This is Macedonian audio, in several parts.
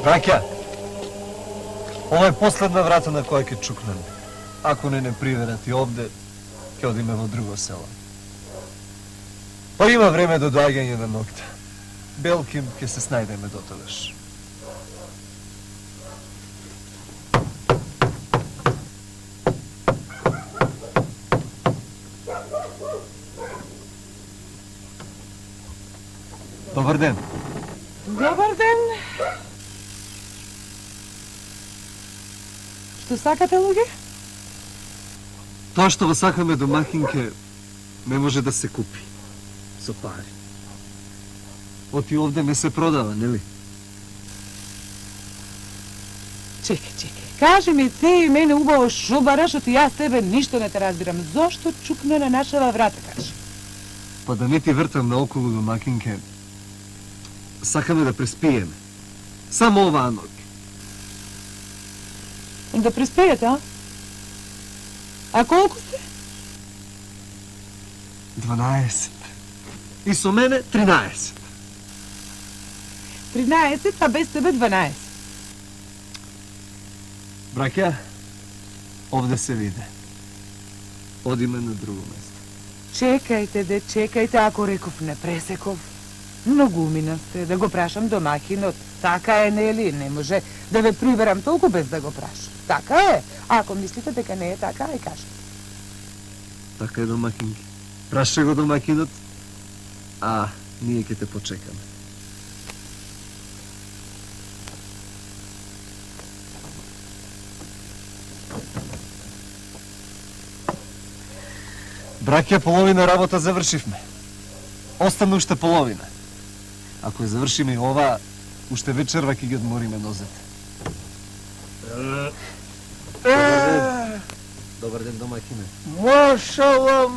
Браќа, ова е последна врата на која ќе чукнеме. Ако не приверат и овде, ќе одиме во друго село. Па има време до доаѓање на ноќта. Белким ќе се снајдеме до тогаш. Добар ден. Добар ден. Што сакате, луѓе? Тоа што го сакаме домакинке не може да се купи со пари. Оти овде не се продава, нели? Чекај. Кажи ми те и мене убаво шо бараш, оти јас тебе ништо не те разбирам. Зошто чукна на нашава врата, кажи? Па да не ти вртам наоколу домакинке, сакаме да преспиеме. Само оваа ноќ. Да преспеете, а? А колку сте? 12. И со мене 13. 13, а без тебе 12. Браќа, овде се виде. Одиме на друго место. Чекајте, ако реков не пресеков. Многу умина сте, да го прашам домакинот. Така е, нели? Не може да ве приверам толку без да го прашам. Така е. А ако мислите дека не е така, ај кажете. Така е, домакинки. Праша го домакинот, а ние ќе те почекаме. Браќа, половина работа завршивме. Остана уште половина. Ако ја завршиме и ова, уште вечерва ќе ги одмориме нозете. Добар ден, домакине. Машала.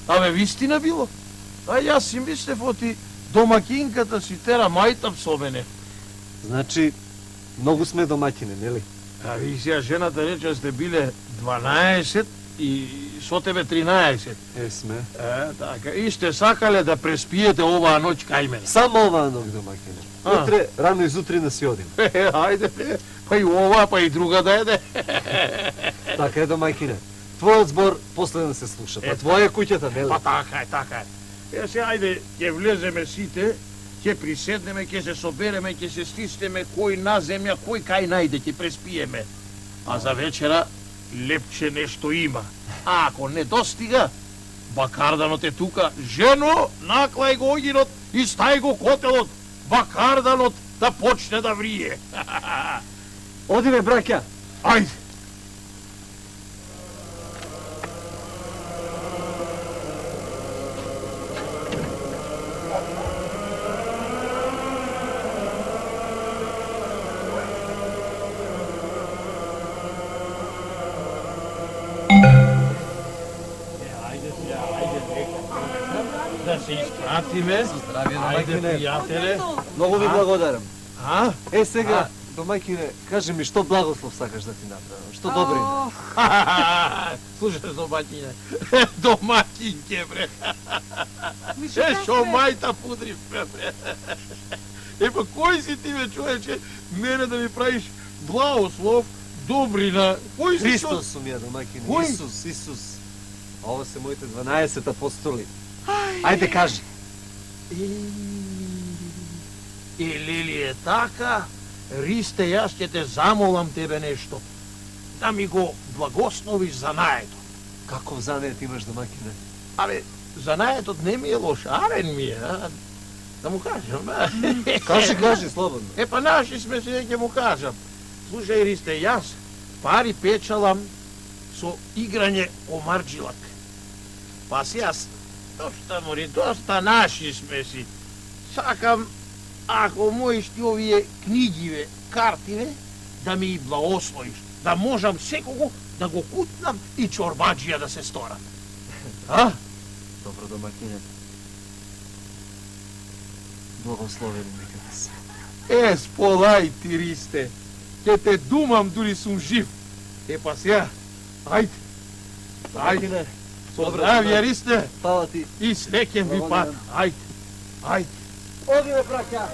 Абе, вистина било? А јас си мислев оти домакинката си тера мајтап со мене. Значи, многу сме домакине, нели? А ви сега жената рече сте биле 12 и со тебе 13. Сме. Така. И сте сакале да преспиете оваа ноќ кај мене. Само оваа ноќ, домакине. Утре, рано изутрина си одим. Ајде, па и ова, па и друга да еде. Така е, домакине. Твојот збор последно се слуша, па твоја е куќата, нели? Па така е. Сега, ајде, ќе влеземе сите, ќе приседнеме, ќе се собереме, ќе се стиснеме кој на земја, кој кај најде, ќе преспиеме. А за вечера лепче нешто има. А ако не достига, бакарданот е тука. Жено, наклај го огинот и стај го котелот. Бакарданот да почне да врие. Одиме, браќа. Ајде. Да се испратиме. Здравје, Ајде, домакине. пријателе. Многу ви благодарам. А? Сега, домакине, кажи ми што благослов сакаш да ти направам? Што добрина? Слушаш, домакине. Домакинке, бре. Шо мајта пудрив, бре. Па кој си ти, бе, човече, мене да ми правиш благослов, добрина? Кој си? Христос сум ја, домакине. Кој? Исус. А ова се моите 12 апостоли. Ајде, кажи. Или ли е така, Ристе, јас ќе те замолам тебе нешто. Да ми го благословиш за наето. Каков занет имаш, домакине? Абе, за наетот не ми е лош, арен ми е, а? Да му кажам, а? Кажи, слободно. Па наши сме се, ќе му кажам. Слушај, Ристе, јас пари печалам со играње омарџилак. Па јас, доста наши сме си. Сакам, ако можеш ти овие книгиве, картиве, да ми благословиш, да можам секого да го кутнам и чорбаджија да се сторам. А? Добро, домакине. Благословени нека да се. Сполај ти, Ристе. Ќе те думам, дури сум жив. Па сега, ајде. Домакине. Со здравје, Ристе. Фала ти. И среќен ви пат. Ајде. Одиме, браќа.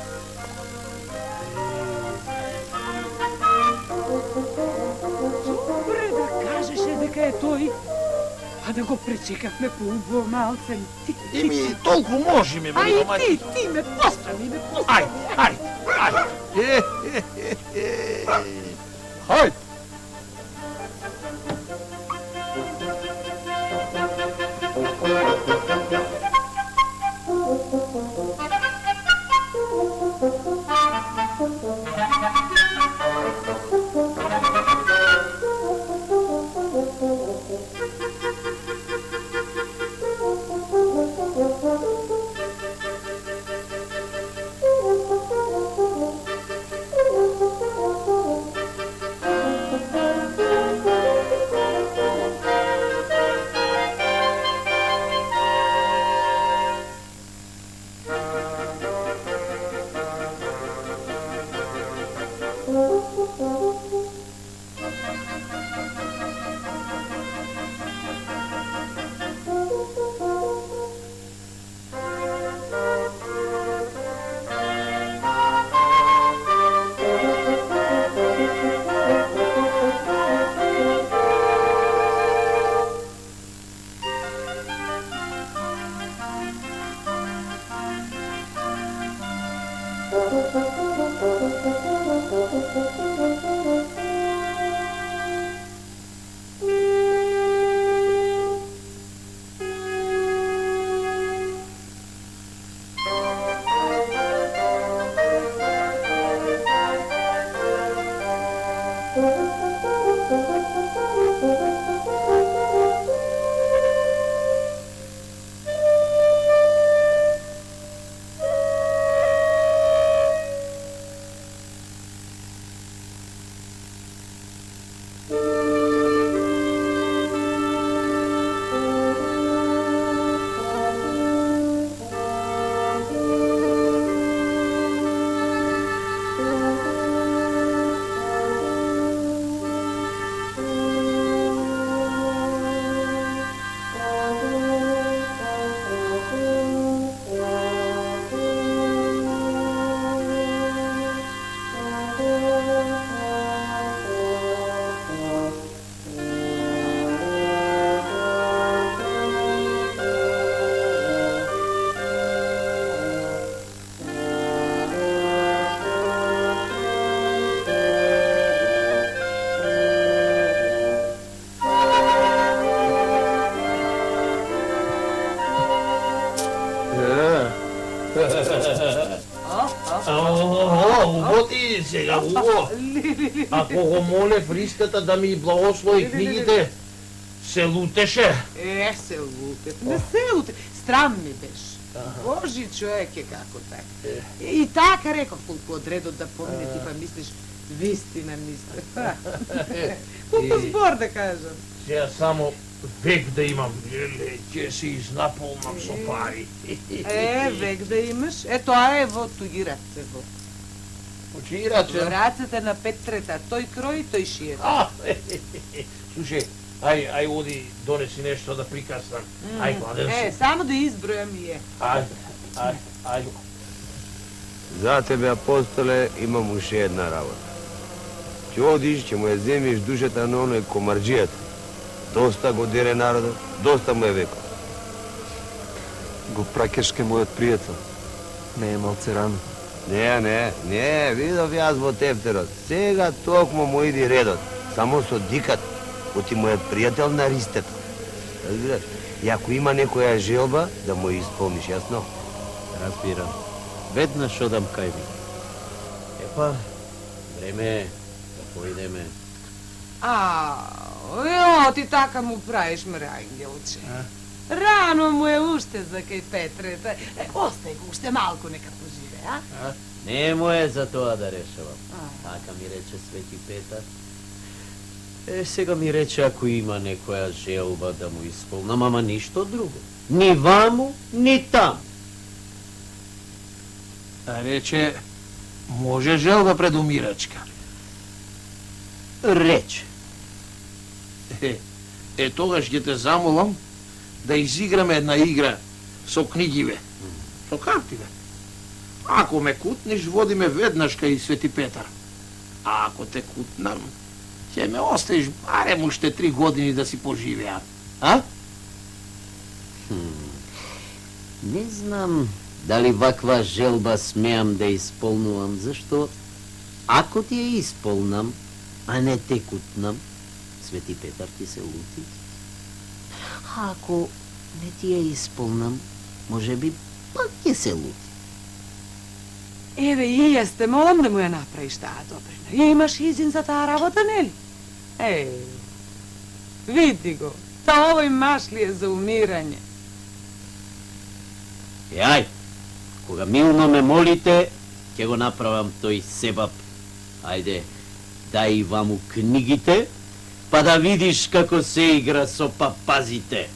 дека е тој, а да го пречекавме по-убаво малце. Еми, толку можеме, бе, Ај, домаќин. ти ме пострани, ме пострани. Ајде. Хајде! Убаво ти сега, убаво. Ако го моле Христата да ми благослови книгите, се лутеше. Се лутев, не се лутев. Страм ми беше. Божи човек е како така. И така реков колку од редот да помине, ти па мислиш, вистина мисле. Колку збор да кажам. Сега само век да имам, ќе се изнаполнам со пари. Век да имаш. Тоа е во туги раце во. Очи раце. Во рацете на Петрета, тој крои, тој шие. Слушај, ај оди, донеси нешто да прикаснам. Ај, гладен сум. Само да избројам и е. Ај. За тебе, апостоле, имам уште една работа. Ќе одиш, ќе му ја земиш душата на оној комарџијата. Доста го дере народот, доста му е веко. Го праќаш ке мојот пријател. Не е малце рано. Не, видов јас во тефтерот. Сега токму му иди редот. Само со дикат, оти мојот пријател на ристето. Разбираш? И ако има некоја желба, да му ја исполниш, јасно? Разбирам. Веднаш одам кај ви. Епа, време е да поидеме. Ти така му правиш, мрангелче. Рано му е уште за кај Петрета. Остај го уште малку, нека поживе, а? Не му е за тоа да решавам. Така ми рече Свети Петар. Сега ми рече ако има некоја желба да му исполнам, ама ништо друго. Ни ваму, ни таму. Рече, може желба пред умирачка. Рече. Тогаш ќе те замолам да изиграме една игра со книгиве, со картиве. Ако ме кутнеш, водиме веднаш кај Свети Петар. А ако те кутнам, ќе ме оставиш барем уште 3 години да си поживеам. А? Не знам дали ваква желба смеам да исполнувам, зашто ако ти ја исполнам, а не те кутнам, Свети Петар ти се лути. А ако не ти ја исполнам, може би пак ќе се лути. Еве, и јас те молам да му ја направиш таа добрина. Ја имаш изин за таа работа, нели? Види го, та овој маш ли е за умирање. Ај, кога милно ме молите, ќе го направам тој себап. Ајде, дај ваму книгите, па да видиш како се игра со папазите.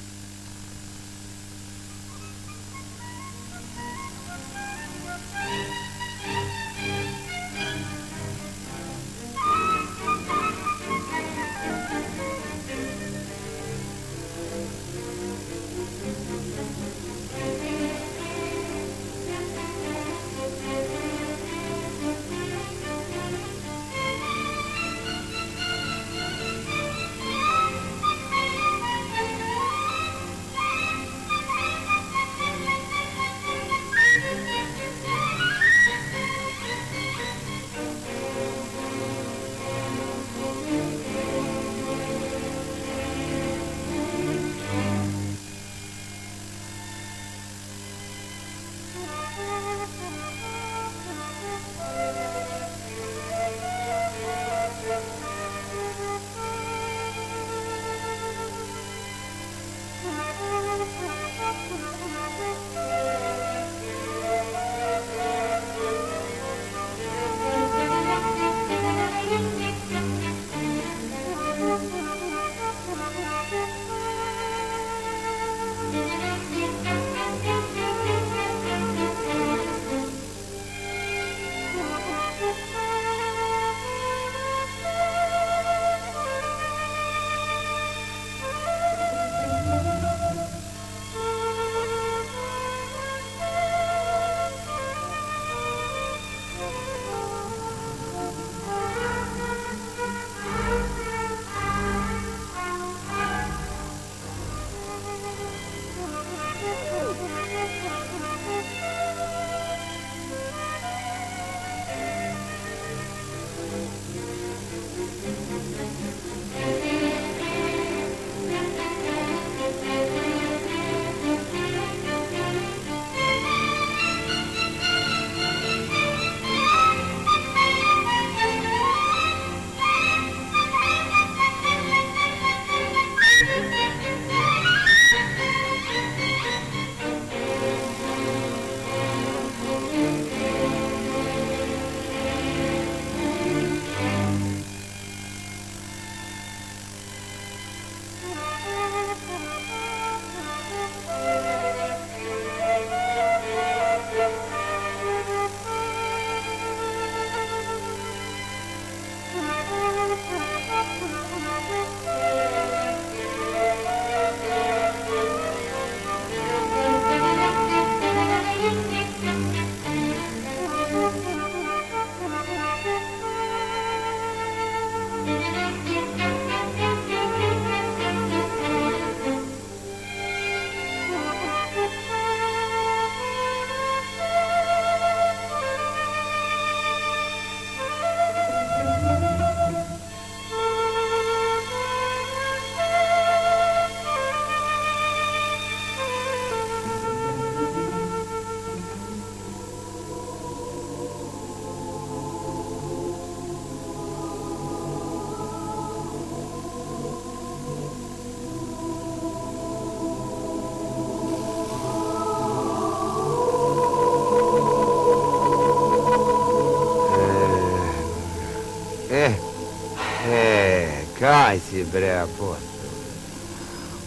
Кај си, бре, апостол?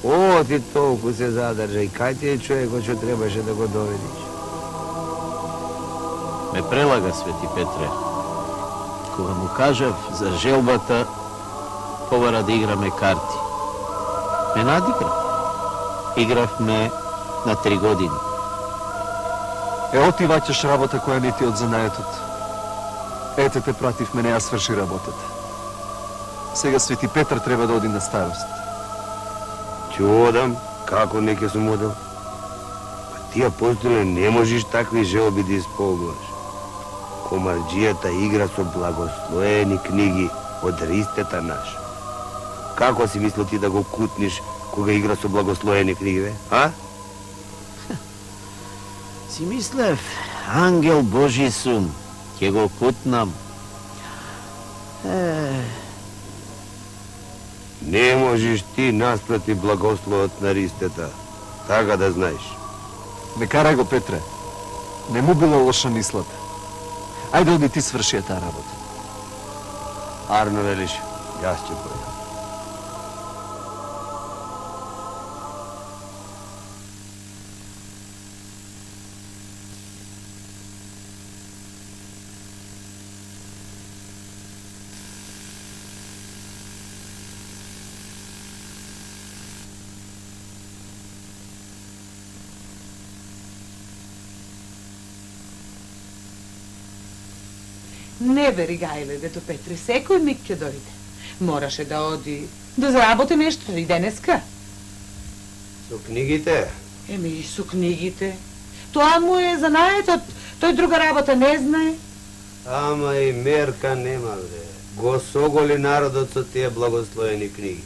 О, ти толку се задржај, кај ти е човекот што требаше да го доведиш? Ме прелага, Свети Петре. Кога му кажав за желбата, побара да играме карти. Ме надигра. Игравме на 3 години. Оти ваќаш работа која не ти од занаетот. Ете те пратив мене, ја сврши работата. Сега Свети Петар треба да оди на старост. Ќе одам, како не ќе сум одел? Па ти, апостоле, не можеш такви желби да исполнуваш. Комарџијата игра со благословени книги од ристета наш. Како си мислил ти да го кутниш кога игра со благословени книги, бе? А? Си мислев, ангел Божи сум, ќе го кутнам. Не можеш ти наспроти благословот на ристета. Така да знаеш. Не карај го, Петре. Не му била лоша мислата. Ајде оди ти сврши таа работа. Арно велиш, јас ќе појдам. Не вери гајле, дето Петре, секој миг ќе дојде. Мораше да оди, да заработи нешто и денеска. Со книгите? Еми и со книгите. Тоа му е занаетот, тој друга работа не знае. Ама и мерка нема, бре. Го соголи народот со тие благословени книги.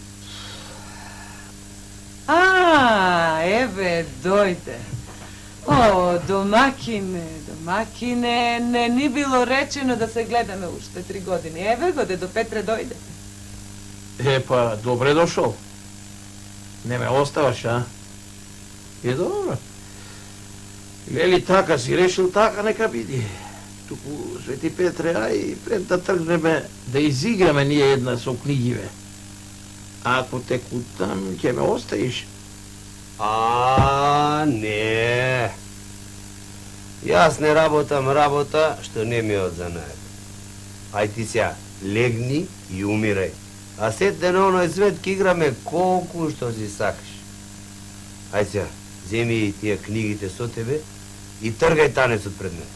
Еве, дојде. О, домакине, не ни било речено да се гледаме уште 3 години. Еве го, дедо Петре дојде. Па, добре дошол. Не ме оставаш, а? Е, добро. Лели така си решил, така нека биди. Туку, Свети Петре, ај, пред да тргнеме да изиграме ние една со книгиве. Ако те кутам, ќе ме оставиш. Не. Јас не работам работа што не ми е од занаед. Ај ти сега, легни и умирај. А сетне на оној свет ке играме колку што си сакаш. Ај сега, земи и тие книгите со тебе и тргај танецот пред мене.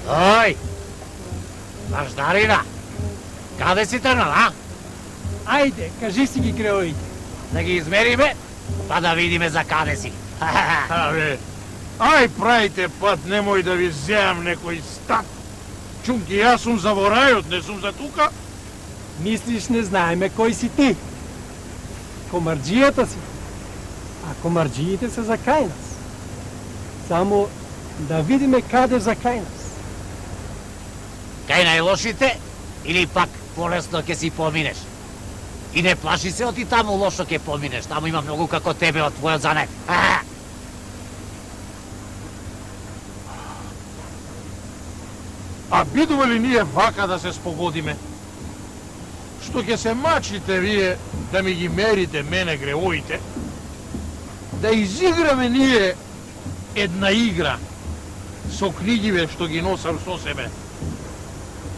Ој! Баждарина! Каде си тргнал, а? Ајде, кажи си ги креоите. Да ги измериме, па да видиме за каде си. Абе, ај правите пат, немој да ви земам некој стат. Чунки, јас сум за во рајот, не сум за тука. Мислиш не знаеме кој си ти. Комарджијата си. А комарджиите се за кај нас. Само да видиме каде за кај нас. Кај најлошите или пак полесно ќе си поминеш? И не плаши се оти таму лошо ќе поминеш, таму има многу како тебе од твојот занет. А бидува ли ние вака да се спогодиме? Што ќе се мачите вие да ми ги мерите мене греоите? Да изиграме ние една игра со книгиве што ги носам со себе.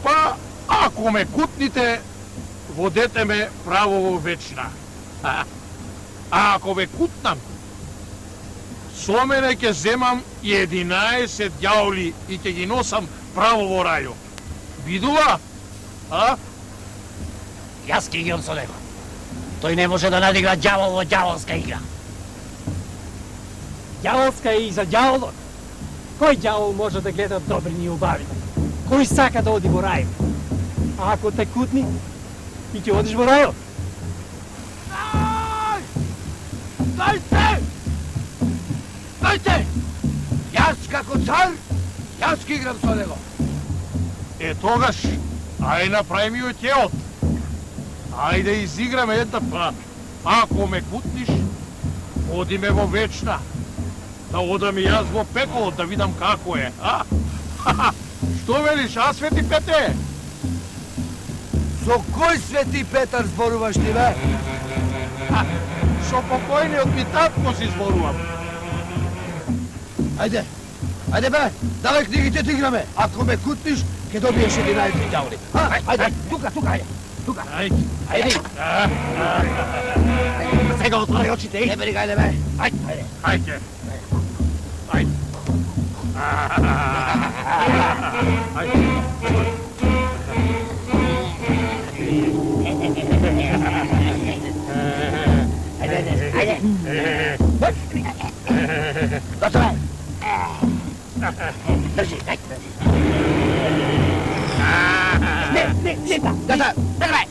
Па, ако ме кутните, водете ме право во вечна. А ако ме кутнам, со мене ќе земам и 11 ѓаоли и ќе ги носам право во рајо. Видува? А? Јас ќе играм со него. Тој не може да надигра ѓавол во ѓаволска игра. Ѓаволска е и за ѓаволот. Кој ѓавол може да гледа добрини и убави? Кој сака да оди во рај? А ако те кутни, и ќе одиш во рајот. Дајте! Дајте! Јас како цар, јас ќе играм со него. Е тогаш, ај направи ми отјеот. Ајде изиграме една па. Ако ме кутниш, оди ме во вечна. Да одам и јас во пеколот да видам како е, а? Што велиш, а, Свети Пете? Со кој Свети Петар зборуваш ти, бе? Со покојниот ми татко си зборувам. Ајде, ајде бе, давај книгите да играме. Ако ме кутниш, ќе добиеш 11 ѓаоли. Ајде, тука, ајде. Тука. Ајде. Ајде. Сега отвори очите. Не бери, ајде бе. Ајде. Ајде. Готово. Држи, дај. Не, готово. Давај.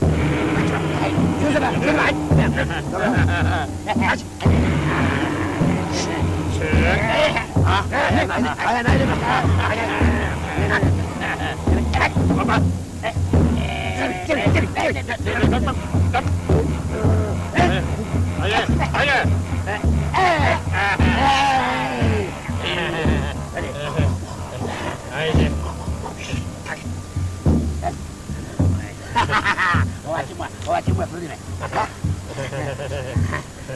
Ótimo, Florina.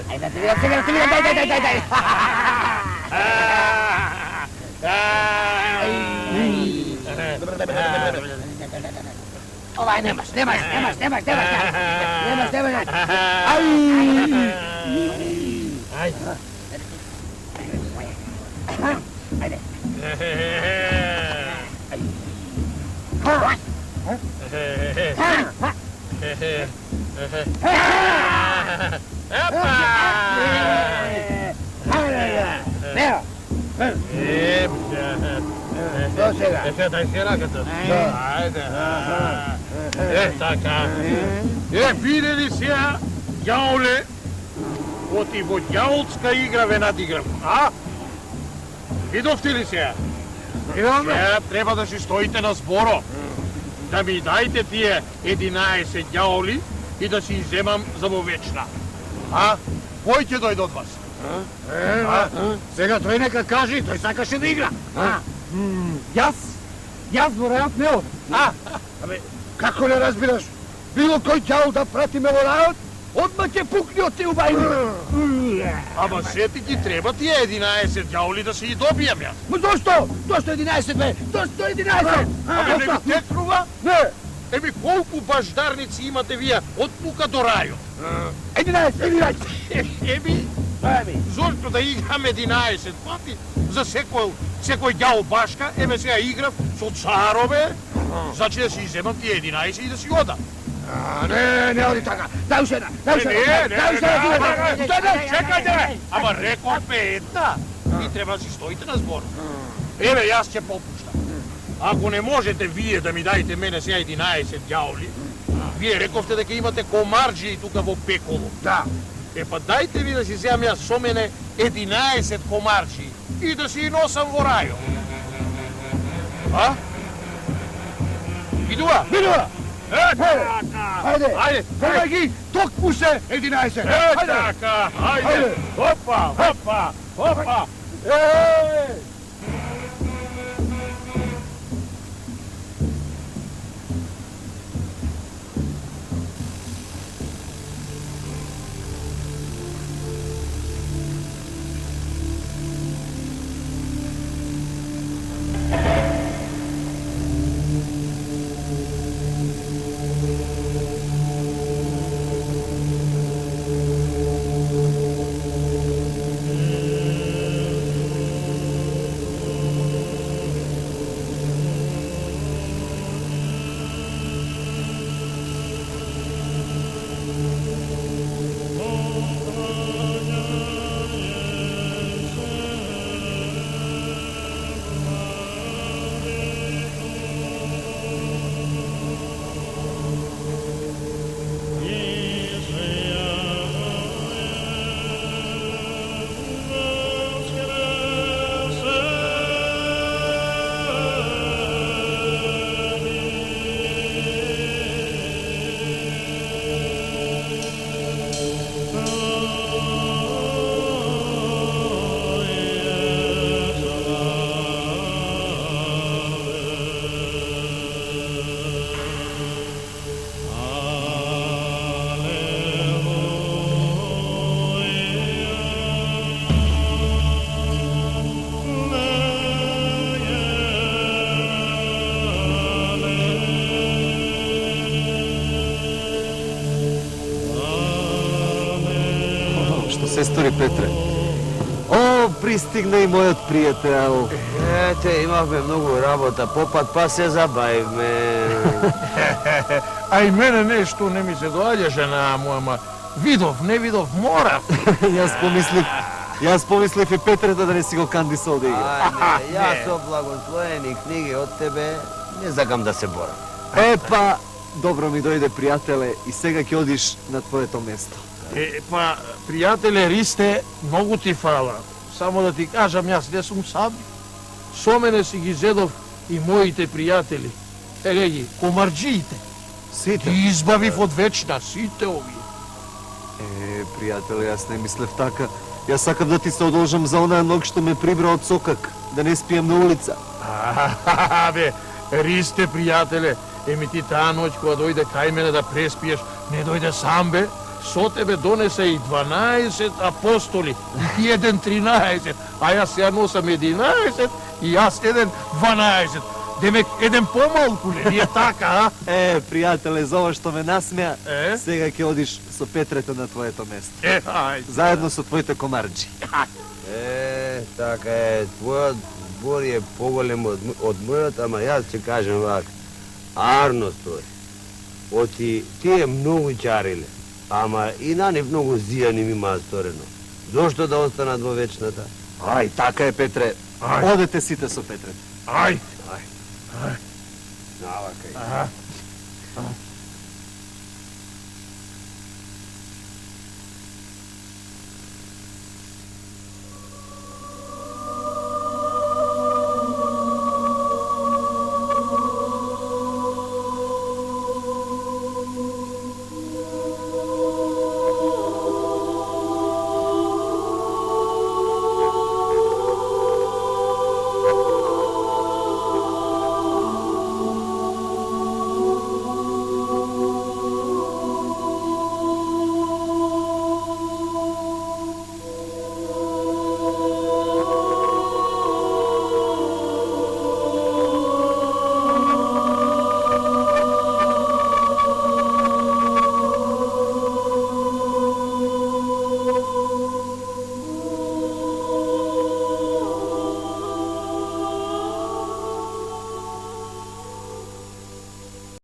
Aí, dai. Oh, vai, nem mais. Така. Видели сега, ѓаоле, оти во ѓаолска игра ве надиграм, а? Видовте ли сега? Сега треба да си стоите на зборо. Да ми дајте тие 11 ѓаоли и да си иземам за во вечна. А? Кој ќе дојде од вас? Сега тој нека кажи, тој сакаше да игра. Јас во рајот не од. Абе, како не разбираш? Било кој ѓаол да пратиме во рајот, одма ќе пукне од ти убајни. Ама сети ти треба тие 11 ѓаоли да си ги добијам јас. Ма зошто? Зошто 11, бе? Зошто 11? Ама не ви текнува? Не. Еми, колку баждарници имате вие од тука до рајот? 11. Еми, Зошто да играм 11 пати за секој ѓао башка, еве сега играв со царове, значи да си иземам тие 11 и да си одам. Не оди така. Дај уште една. Чекајте! Ама реков 5. И треба да си стоите на збор. Еве, јас ќе попуштам. Ако не можете вие да ми дајте мене сега 11 ѓаоли, вие рековте дека имате комарџи тука во Пеколо. Да. Па дајте ви да си земам јас со мене 11 комарџи и да си и носам во рајот. А? Видува? Ајде, фрлај ги, ток пуше 11. Така, ајде, хопа. Сестори Петре. О, пристигна и мојот пријател. Ете, имавме многу работа, попат па се забавивме. А и мене нешто не ми се доаѓаше на ама не видов, морав. Јас помислив и Петрета да не си го кандисал да игра. Не, јас со благословени книги од тебе не сакам да се борам. Па, добро ми дојде пријателе и сега ќе одиш на твоето место. Па, пријателе Ристе, многу ти фала. Само да ти кажам, јас не сум сам. Со мене си ги зедов и моите пријатели. Еле ги, комарџиите. Сите? Ги избавив од вечна, сите овие. Пријателе, јас не мислев така. Јас сакам да ти се одолжам за онаа ног што ме прибра од сокак, да не спием на улица. Бе, Ристе, пријателе, еми ти таа ноќ кога дојде кај мене да преспиеш, не дојде сам, бе. Со тебе донесе и 12 апостоли, и еден 13, а јас ја носам 11 и јас еден 12. Демек, еден помалку ли, не е така, а? Пријателе, за ова што ме насмеа, сега ќе одиш со Петрето на твоето место. Ајде. Заедно со твоите комарџи. Така е, твојот збор е поголем од мојот, ама јас ќе кажем вака. Арно стои. Оти тие многу чариле, ама и на нив многу зија ним има сторено. Зошто да останат во вечната? Ај, така е, Петре. Одете сите со Петрето. Ајде. Навакај.